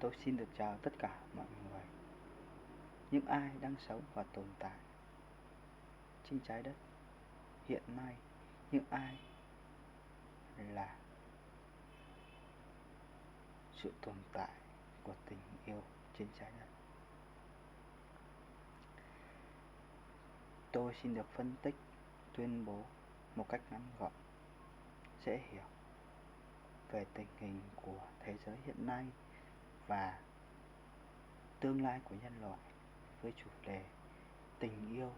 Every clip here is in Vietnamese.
tôi xin được chào tất cả mọi người, những ai đang sống và tồn tại trên trái đất hiện nay, những ai là sự tồn tại của tình yêu trên trái đất. Tôi xin được phân tích, tuyên bố một cách ngắn gọn, dễ hiểu về tình hình của thế giới hiện nay và tương lai của nhân loại với chủ đề tình yêu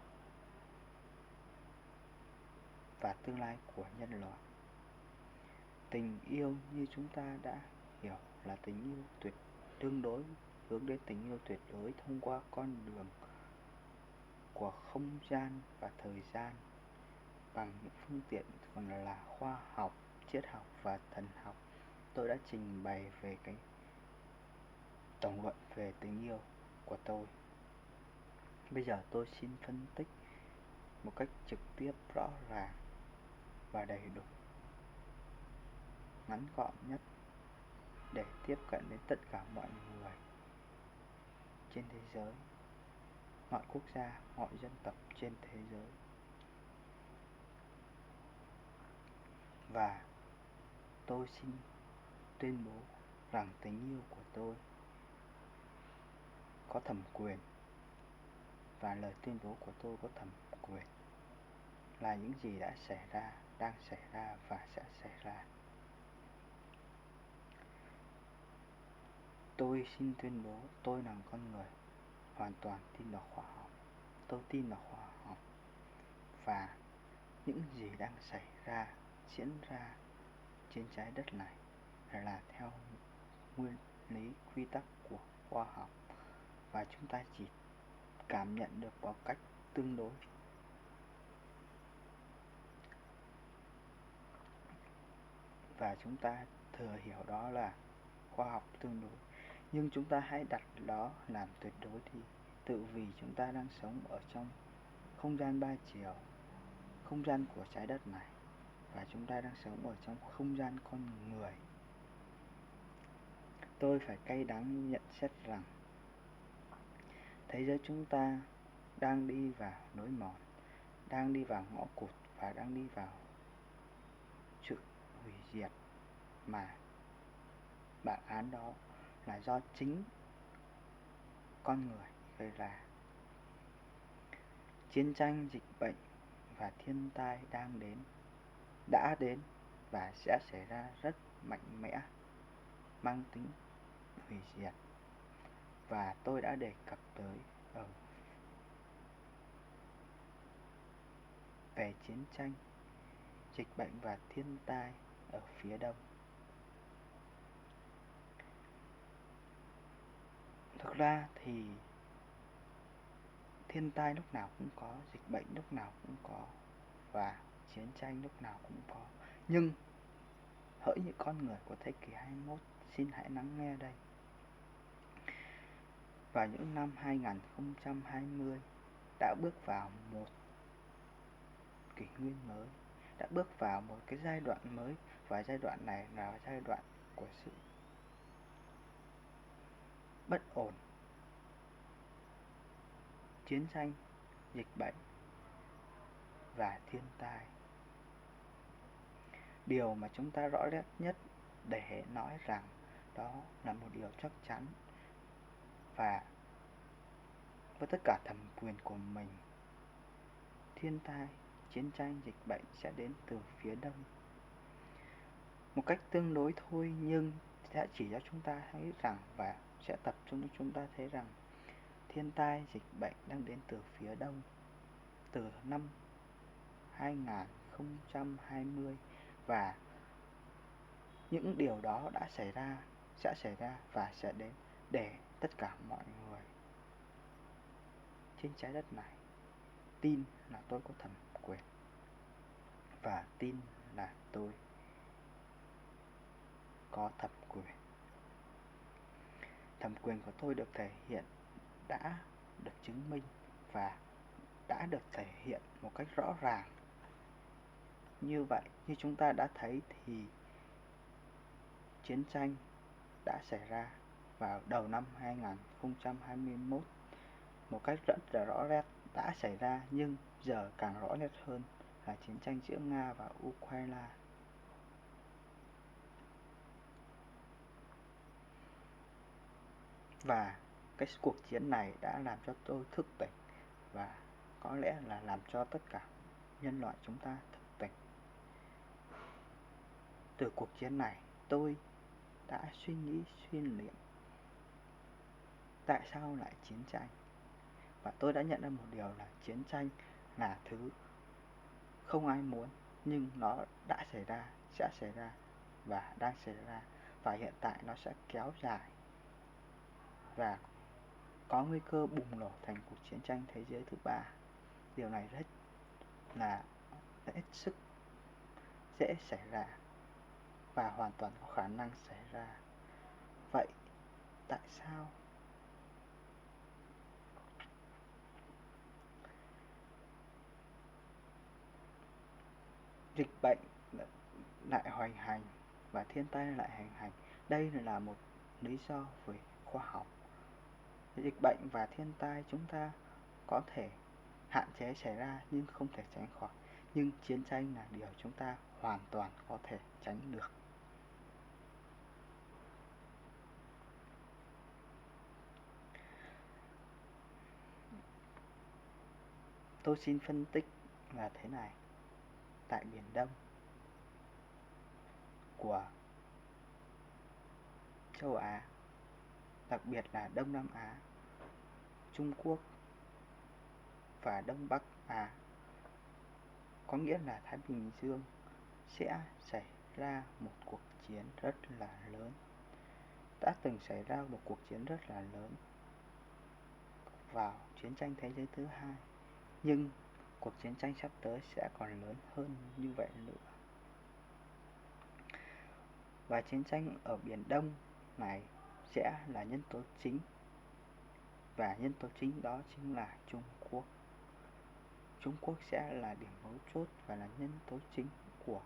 và tương lai của nhân loại. Tình yêu như chúng ta đã hiểu là tình yêu tương đối, hướng đến tình yêu tuyệt đối thông qua con đường của không gian và thời gian bằng những phương tiện còn là khoa học, triết học và thần học. Tôi đã trình bày về cái tổng luận về tình yêu của tôi. Bây giờ tôi xin phân tích một cách trực tiếp, rõ ràng và đầy đủ, ngắn gọn nhất để tiếp cận đến tất cả mọi người trên thế giới, mọi quốc gia, mọi dân tộc trên thế giới. Và tôi xin tuyên bố rằng tình yêu của tôi có thẩm quyền, và lời tuyên bố của tôi có thẩm quyền là những gì đã xảy ra, đang xảy ra và sẽ xảy ra. Tôi xin tuyên bố tôi là con người hoàn toàn tin vào khoa học. Tôi tin vào khoa học và những gì đang xảy ra, diễn ra trên trái đất này là theo nguyên lý quy tắc của khoa học, và chúng ta chỉ cảm nhận được bằng cách tương đối. Và chúng ta thừa hiểu đó là khoa học tương đối. Nhưng chúng ta hãy đặt đó làm tuyệt đối thì tự vì chúng ta đang sống ở trong không gian 3 chiều, không gian của trái đất này, và chúng ta đang sống ở trong không gian con người. Tôi phải cay đắng nhận xét rằng thế giới chúng ta đang đi vào lối mòn, đang đi vào ngõ cụt và đang đi vào sự hủy diệt, mà bản án đó là do chính con người gây ra. Chiến tranh, dịch bệnh và thiên tai đã đến và sẽ xảy ra rất mạnh mẽ, mang tính hủy diệt. Và tôi đã đề cập tới về chiến tranh, dịch bệnh và thiên tai ở phía đông. Thực ra thì thiên tai lúc nào cũng có, dịch bệnh lúc nào cũng có, và chiến tranh lúc nào cũng có. Nhưng hỡi những con người của thế kỷ 21, xin hãy lắng nghe đây. Vào những năm 2020 đã bước vào một kỷ nguyên mới, đã bước vào một cái giai đoạn mới, và giai đoạn này là giai đoạn của sự bất ổn, chiến tranh, dịch bệnh và thiên tai. Điều mà chúng ta rõ nét nhất để nói rằng đó là một điều chắc chắn, và với tất cả thẩm quyền của mình, thiên tai, chiến tranh, dịch bệnh sẽ đến từ phía đông. Một cách tương đối thôi, nhưng sẽ chỉ cho chúng ta thấy rằng, và sẽ tập trung cho chúng ta thấy rằng thiên tai, dịch bệnh đang đến từ phía đông từ năm 2020, và những điều đó đã xảy ra, sẽ xảy ra và sẽ đến để tất cả mọi người trên trái đất này tin là tôi có thẩm quyền, và tin là tôi có thẩm quyền. Thẩm quyền của tôi được thể hiện, đã được chứng minh và đã được thể hiện một cách rõ ràng. Như vậy, như chúng ta đã thấy thì chiến tranh đã xảy ra, vào đầu năm 2021 một cách rất là rõ nét đã xảy ra, nhưng giờ càng rõ nét hơn là chiến tranh giữa Nga và Ukraine. Và cái cuộc chiến này đã làm cho tôi thức tỉnh, và có lẽ là làm cho tất cả nhân loại chúng ta thức tỉnh. Từ cuộc chiến này, tôi đã suy nghĩ suy niệm tại sao lại chiến tranh. Và tôi đã nhận ra một điều là chiến tranh là thứ không ai muốn, nhưng nó đã xảy ra, sẽ xảy ra và đang xảy ra, và hiện tại nó sẽ kéo dài và có nguy cơ bùng nổ thành cuộc chiến tranh thế giới thứ ba. Điều này rất là hết sức dễ xảy ra và hoàn toàn có khả năng xảy ra. Vậy tại sao dịch bệnh lại hoành hành và thiên tai lại hoành hành? Đây là một lý do về khoa học. Dịch bệnh và thiên tai chúng ta có thể hạn chế xảy ra nhưng không thể tránh khỏi. Nhưng chiến tranh là điều chúng ta hoàn toàn có thể tránh được. Tôi xin phân tích là thế này. Tại Biển Đông của châu Á, đặc biệt là Đông Nam Á, Trung Quốc và Đông Bắc Á, có nghĩa là Thái Bình Dương, sẽ xảy ra một cuộc chiến rất là lớn. Đã từng xảy ra một cuộc chiến rất là lớn vào chiến tranh thế giới thứ hai, nhưng cuộc chiến tranh sắp tới sẽ còn lớn hơn như vậy nữa. Và chiến tranh ở Biển Đông này sẽ là nhân tố chính, và nhân tố chính đó chính là Trung Quốc. Trung Quốc sẽ là điểm mấu chốt và là nhân tố chính của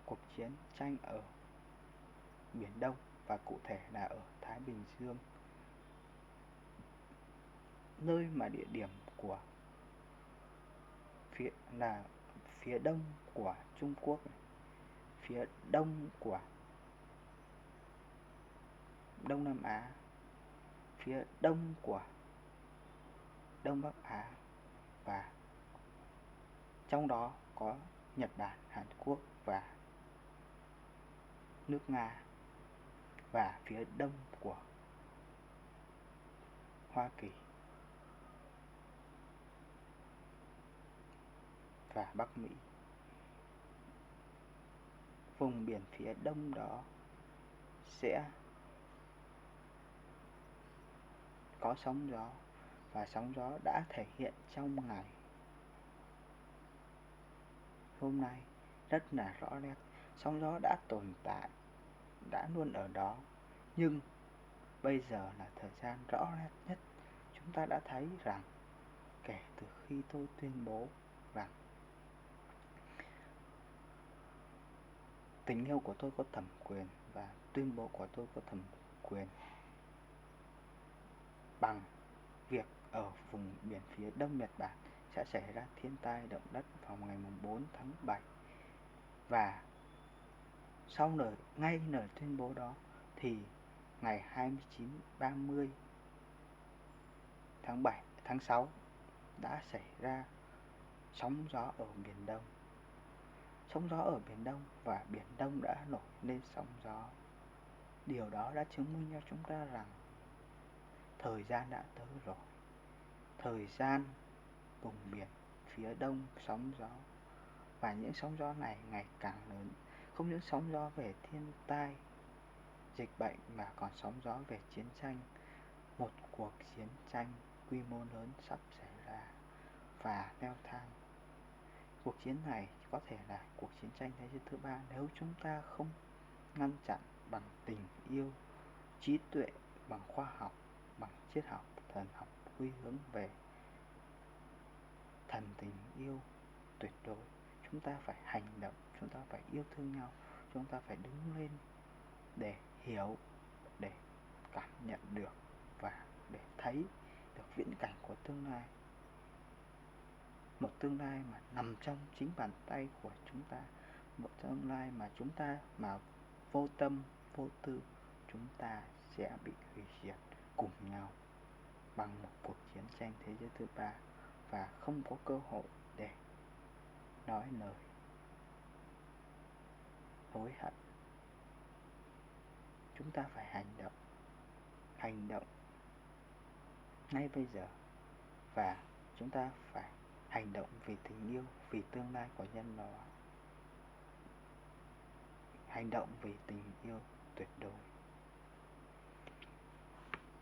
cuộc chiến tranh ở Biển Đông, và cụ thể là ở Thái Bình Dương, nơi mà địa điểm của phía đông của Trung Quốc, phía đông của Đông Nam Á, phía đông của Đông Bắc Á, và trong đó có Nhật Bản, Hàn Quốc và nước Nga, và phía đông của Hoa Kỳ và Bắc Mỹ. Vùng biển phía đông đó sẽ có sóng gió, và sóng gió đã thể hiện trong ngày hôm nay rất là rõ nét. Sóng gió đã tồn tại, đã luôn ở đó, nhưng bây giờ là thời gian rõ nét nhất. Chúng ta đã thấy rằng kể từ khi tôi tuyên bố rằng tình yêu của tôi có thẩm quyền và tuyên bố của tôi có thẩm quyền bằng việc ở vùng biển phía đông Nhật Bản sẽ xảy ra thiên tai động đất vào ngày 4 tháng 7. Và sau ngay lời tuyên bố đó thì ngày 29-30 tháng 6 đã xảy ra sóng gió ở Biển Đông. Sóng gió ở Biển Đông, và Biển Đông đã nổi lên sóng gió. Điều đó đã chứng minh cho chúng ta rằng thời gian đã tới rồi. Thời gian vùng biển phía đông sóng gió, và những sóng gió này ngày càng lớn. Không những sóng gió về thiên tai, dịch bệnh, mà còn sóng gió về chiến tranh. Một cuộc chiến tranh quy mô lớn sắp xảy ra và leo thang. Cuộc chiến này có thể là cuộc chiến tranh thế giới thứ ba nếu chúng ta không ngăn chặn bằng tình yêu, trí tuệ, bằng khoa học, bằng triết học, thần học, quy hướng về thần tình yêu tuyệt đối. Chúng ta phải hành động, chúng ta phải yêu thương nhau, chúng ta phải đứng lên để hiểu, để cảm nhận được và để thấy được viễn cảnh của tương lai. Một tương lai mà nằm trong chính bàn tay của chúng ta. Một tương lai mà chúng ta mà vô tâm, vô tư, chúng ta sẽ bị hủy diệt cùng nhau bằng một cuộc chiến tranh thế giới thứ ba, và không có cơ hội để nói lời hối hận. Chúng ta phải hành động ngay bây giờ, và chúng ta phải hành động vì tình yêu, vì tương lai của nhân loại. Hành động vì tình yêu